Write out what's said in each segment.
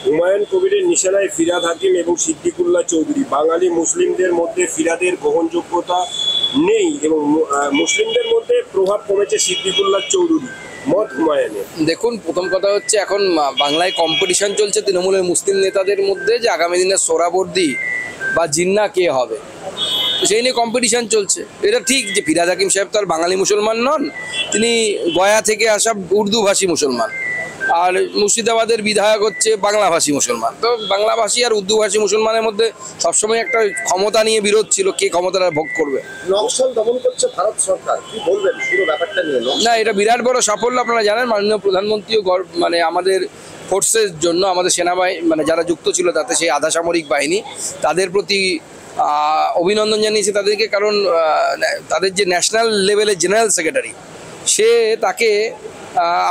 হুমায়ুন কবিরের নিশানায় ফিরহাদ হাকিম এবং সিদ্দিকুল্লাহ চৌধুরী। বাঙালি মুসলিমদের মধ্যে ফিরহাদের গ্রহণযোগ্যতা নেই এবং মুসলিমদের মধ্যে প্রভাব কমেছে সিদ্দিকুল্লাহ চৌধুরী, মত হুমায়ুনের। দেখুন, প্রথম কথা হচ্ছে এখন বাংলায় কম্পিটিশন চলছে তৃণমূলের মুসলিম নেতাদের মধ্যে যে আগামী দিনে সোহরাবর্দী বা জিন্না কে হবে, সেই নিয়ে কম্পিটিশন চলছে। এটা ঠিক যে ফিরহাদ হাকিম সাহেব তো আর বাঙালি মুসলমান নন, তিনি গয়া থেকে আসা উর্দুভাষী মুসলমান, আর মুর্শিদাবাদের বিধায়ক হচ্ছে বাংলাভাষী মুসলমান। তো বাংলাভাষী আর উর্দুভাষী মুসলমানের মধ্যে সবসময় একটা ক্ষমতা নিয়ে বিরোধ ছিল, কে ক্ষমতাটা ভোগ করবে। নকশাল দমন করছে ভারত সরকার, কি বলবেন পুরো ব্যাপারটা নিয়ে? না, এটা বিরাট বড় সাফল্য। আপনারা জানেন মাননীয় প্রধানমন্ত্রীও মানে আমাদের ফোর্সের জন্য, আমাদের সেনাবাহিনী মানে যারা যুক্ত ছিল তাতে সেই আধা সামরিক বাহিনী, তাদের প্রতি অভিনন্দন জানিয়েছে তাদেরকে, কারণ তাদের যে ন্যাশনাল লেভেলের জেনারেল সেক্রেটারি সে তাকে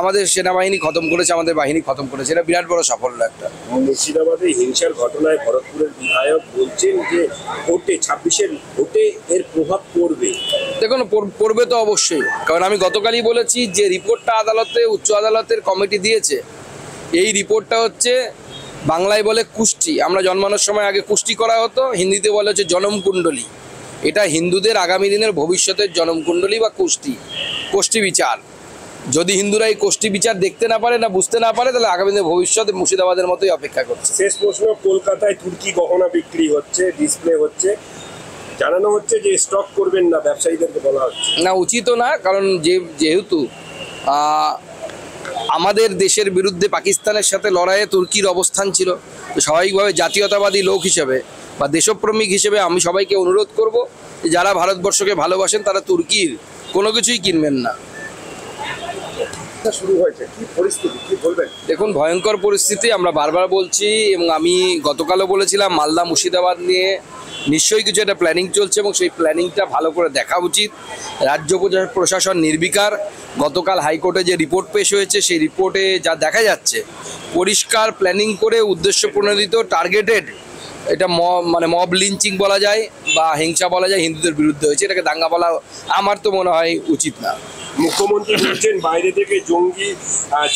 আমাদের সেনাবাহিনী খতম করেছে, আমাদের বাহিনী খতম করেছে। এটা বিরাট বড় সাফল্য একটা। মুর্শিদাবাদে হিংসার ঘটনায় ভরতপুরের বিধায়ক বলছেন যে ভোটে 26-এর ভোটে এর প্রভাব পড়বে। দেখুন, পড়বে তো অবশ্যই, কারণ আমি গতকালই বলেছি যে রিপোর্টটা আদালতে, উচ্চ আদালতের কমিটি দিয়েছে, এই রিপোর্টটা হচ্ছে বাংলায় বলে কুষ্টি, আমরা জন্মানোর সময় আগে কুষ্টি করা হতো, হিন্দিতে বলে হচ্ছে জনমকুণ্ডলী। এটা হিন্দুদের আগামী দিনের ভবিষ্যতের জনমকুণ্ডলী বা কোষ্ঠী বিচার। যদি হিন্দুরা এই কোষ্ঠী বিচার দেখতে না পারে না বুঝতে না পারে, তাহলে আগামী দিনে ভবিষ্যতে মুর্শিদাবাদের মতোই অপেক্ষা করছে। শেষ প্রশ্ন, কলকাতায় তুর্কি গহনা বিক্রি হচ্ছে, ডিসপ্লে হচ্ছে, জানানো হচ্ছে যে স্টক করবেন না, ব্যবসায়ীদেরকে বলা হচ্ছে। না, উচিত না, কারণ যেহেতু আমাদের দেশের বিরুদ্ধে পাকিস্তানের সাথে লড়াইয়ে তুর্কির অবস্থান ছিল, স্বাভাবিকভাবে জাতীয়তাবাদী লোক হিসেবে বা দেশপ্রেমিক হিসেবে আমি সবাইকে অনুরোধ করব যে যারা ভারতবর্ষকে ভালোবাসেন তারা তুর্কির কোনো কিছুই কিনবেন না। শুরু হয়েছে, কি পরিস্থিতি, কি বলবেন? দেখুন, ভয়ঙ্কর পরিস্থিতি, আমরা বারবার বলছি এবং আমি গতকালও বলেছিলাম মালদা মুর্শিদাবাদ নিয়ে নিশ্চয়ই কিছু একটা প্ল্যানিং চলছে এবং সেই প্ল্যানিংটা ভালো করে দেখা উচিত। রাজ্য প্রশাসন নির্বিকার। গতকাল হাইকোর্টে যে রিপোর্ট পেশ হয়েছে সেই রিপোর্টে যা দেখা যাচ্ছে, পরিষ্কার প্ল্যানিং করে উদ্দেশ্য প্রণোদিত টার্গেটেড, এটা মানে মব লিঞ্চিং বলা যায় বা হিংসা বলা যায়, হিন্দুদের বিরুদ্ধে হয়েছে। এটাকে দাঙ্গা বলা আমার তো মনে হয় উচিত না। মুখ্যমন্ত্রী বলছেন বাইরে থেকে জঙ্গি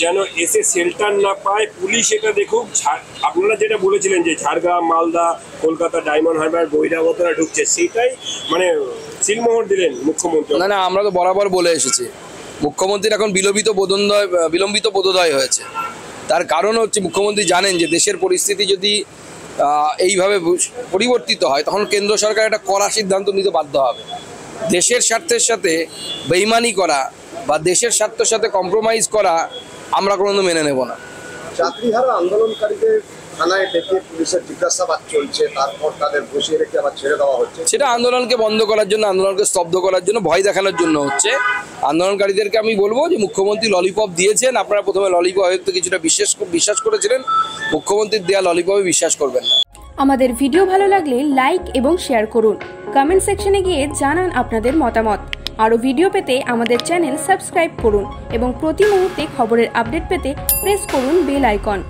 যেন এসে শেল্টার না পায়, পুলিশ এটা দেখুক। আপনারা যেটা বলেছিলেন যে ঝাড়গ্রাম, মালদা, কলকাতা, ডায়মন্ড হারবার বহিরাগতরা ঢুকছে, সেটাই মানে সিলমোহর দিলেন মুখ্যমন্ত্রী। না, আমরা তো বরাবর বলে এসেছি, মুখ্যমন্ত্রীর এখন বিলম্বিত বোধোদয় হয়েছে। তার কারণ হচ্ছে মুখ্যমন্ত্রী জানেন যে দেশের পরিস্থিতি যদি এইভাবে পরিবর্তিত হয়, তখন কেন্দ্র সরকার একটা কড়া সিদ্ধান্ত নিতে বাধ্য হবে। দেশের স্বার্থের সাথে বেইমানি করা বা দেশের স্বার্থের সাথে কম্প্রোমাইজ করা আমরা কোনোদিন মেনে নেব না। যাত্রীহারা আন্দোলনকারীদের থানায় ডেকে পুলিশের জিজ্ঞাসাবাদ চলছে, তারপর তাদের বসিয়ে রেখে আবার ছেড়ে দেওয়া হচ্ছে। সেটা আন্দোলনকে বন্ধ করার জন্য, আন্দোলনকে স্তব্ধ করার জন্য, ভয় দেখানোর জন্য হচ্ছে। আন্দোলনকারীদেরকে আমি বলবো যে মুখ্যমন্ত্রী ললিপপ দিয়েছেন, আপনারা প্রথমে ললিপপ হয়তো কিছুটা বিশ্বাস করেছিলেন, মুখ্যমন্ত্রীর দেওয়া ললিপপে বিশ্বাস করবেন না। আমাদের ভিডিও ভালো লাগলে লাইক এবং শেয়ার করুন। কমেন্ট সেকশনে গিয়ে জানান আপনাদের মতামত। আরও ভিডিও পেতে আমাদের চ্যানেল সাবস্ক্রাইব করুন এবং প্রতি মুহূর্তে খবরের আপডেট পেতে প্রেস করুন বেল আইকন।